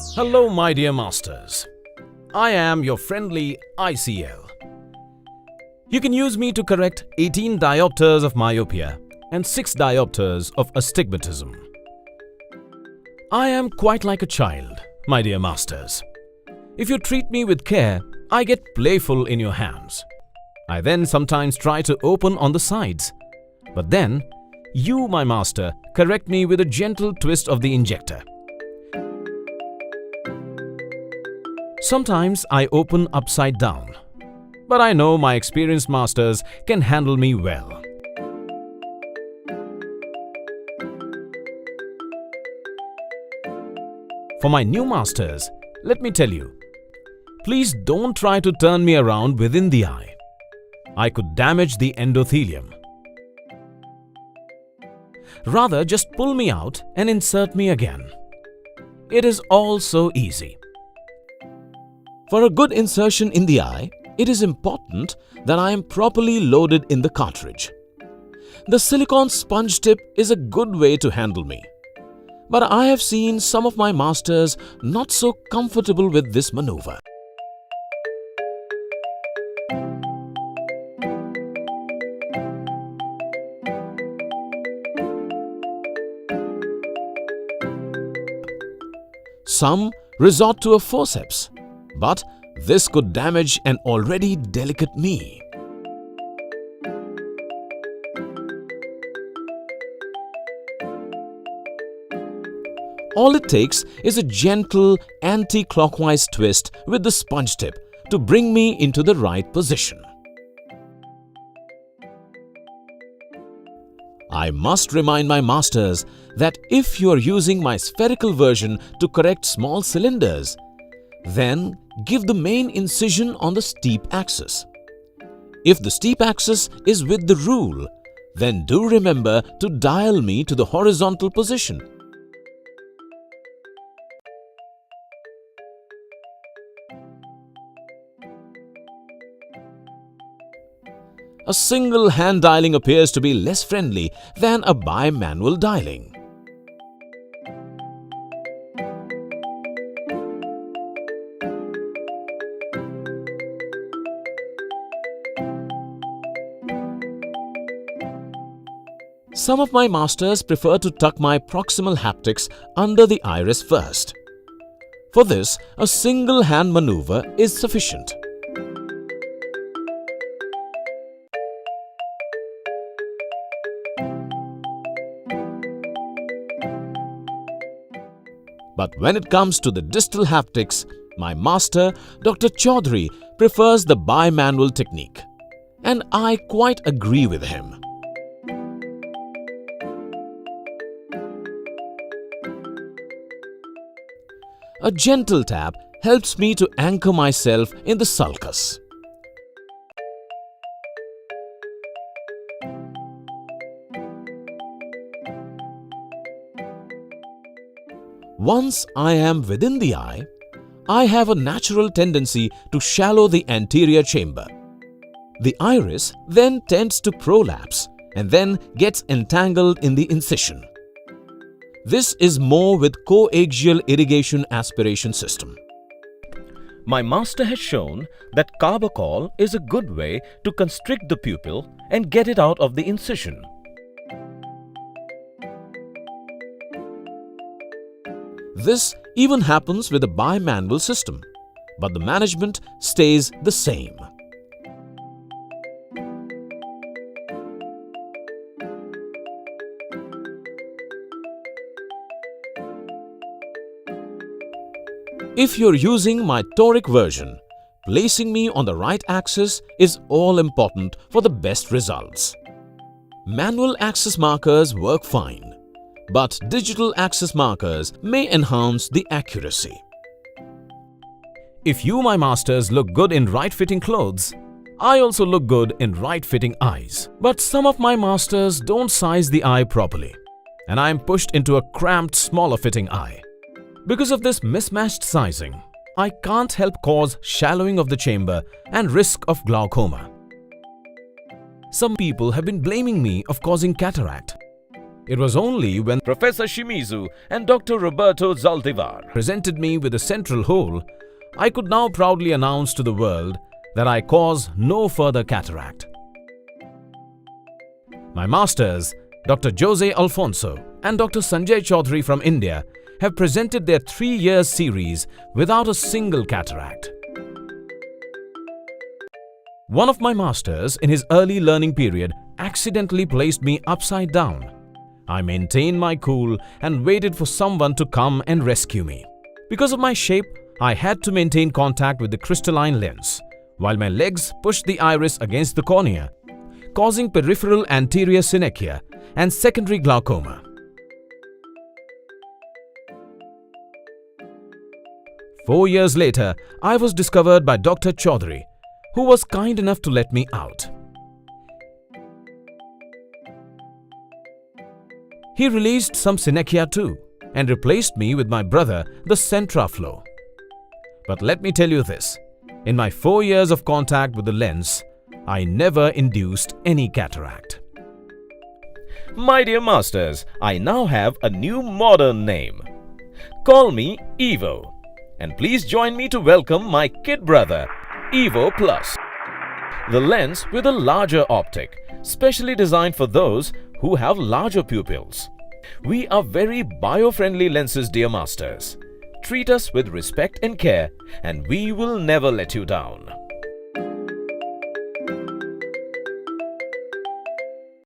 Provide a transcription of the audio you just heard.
Hello my dear masters, I am your friendly ICL. You can use me to correct 18 diopters of myopia and 6 diopters of astigmatism. I am quite like a child, my dear masters. If you treat me with care, I get playful in your hands. I then sometimes try to open on the sides. But then, you, my master, correct me with a gentle twist of the injector. Sometimes I open upside down, but I know my experienced masters can handle me well. For my new masters, let me tell you, please don't try to turn me around within the eye. I could damage the endothelium. Rather, just pull me out and insert me again. It is all so easy. For a good insertion in the eye, it is important that I am properly loaded in the cartridge. The silicone sponge tip is a good way to handle me. But I have seen some of my masters not so comfortable with this maneuver. Some resort to a forceps, but this could damage an already delicate knee. All it takes is a gentle anti-clockwise twist with the sponge tip to bring me into the right position. I must remind my masters that if you are using my spherical version to correct small cylinders, then give the main incision on the steep axis. If the steep axis is with the rule, then do remember to dial me to the horizontal position. A single hand dialing appears to be less friendly than a bimanual dialing. Some of my masters prefer to tuck my proximal haptics under the iris first. For this, a single hand maneuver is sufficient. But when it comes to the distal haptics, my master, Dr. Chaudhary, prefers the bimanual technique. And I quite agree with him. A gentle tap helps me to anchor myself in the sulcus. Once I am within the eye, I have a natural tendency to shallow the anterior chamber. The iris then tends to prolapse and then gets entangled in the incision. This is more with coaxial irrigation aspiration system. My master has shown that carbachol is a good way to constrict the pupil and get it out of the incision. This even happens with a bimanual system, but the management stays the same. If you're using my toric version, placing me on the right axis is all important for the best results. Manual axis markers work fine, but digital axis markers may enhance the accuracy. If you, my masters, look good in right-fitting clothes, I also look good in right-fitting eyes. But some of my masters don't size the eye properly, and I am pushed into a cramped, smaller-fitting eye. Because of this mismatched sizing, I can't help cause shallowing of the chamber and risk of glaucoma. Some people have been blaming me of causing cataract. It was only when Professor Shimizu and Dr. Roberto Zaldivar presented me with a central hole, I could now proudly announce to the world that I cause no further cataract. My masters, Dr. Jose Alfonso and Dr. Sanjay Chaudhary from India, have presented their 3-year series without a single cataract. One of my masters in his early learning period accidentally placed me upside down. I maintained my cool and waited for someone to come and rescue me. Because of my shape, I had to maintain contact with the crystalline lens, while my legs pushed the iris against the cornea, causing peripheral anterior synechia and secondary glaucoma. 4 years later, I was discovered by Dr. Chaudhary, who was kind enough to let me out. He released some synechia too and replaced me with my brother, the Centraflow. But let me tell you this, in my 4 years of contact with the lens, I never induced any cataract. My dear masters, I now have a new modern name. Call me Evo. And please join me to welcome my kid brother, Evo Plus. The lens with a larger optic, specially designed for those who have larger pupils. We are very bio-friendly lenses, dear masters. Treat us with respect and care, and we will never let you down.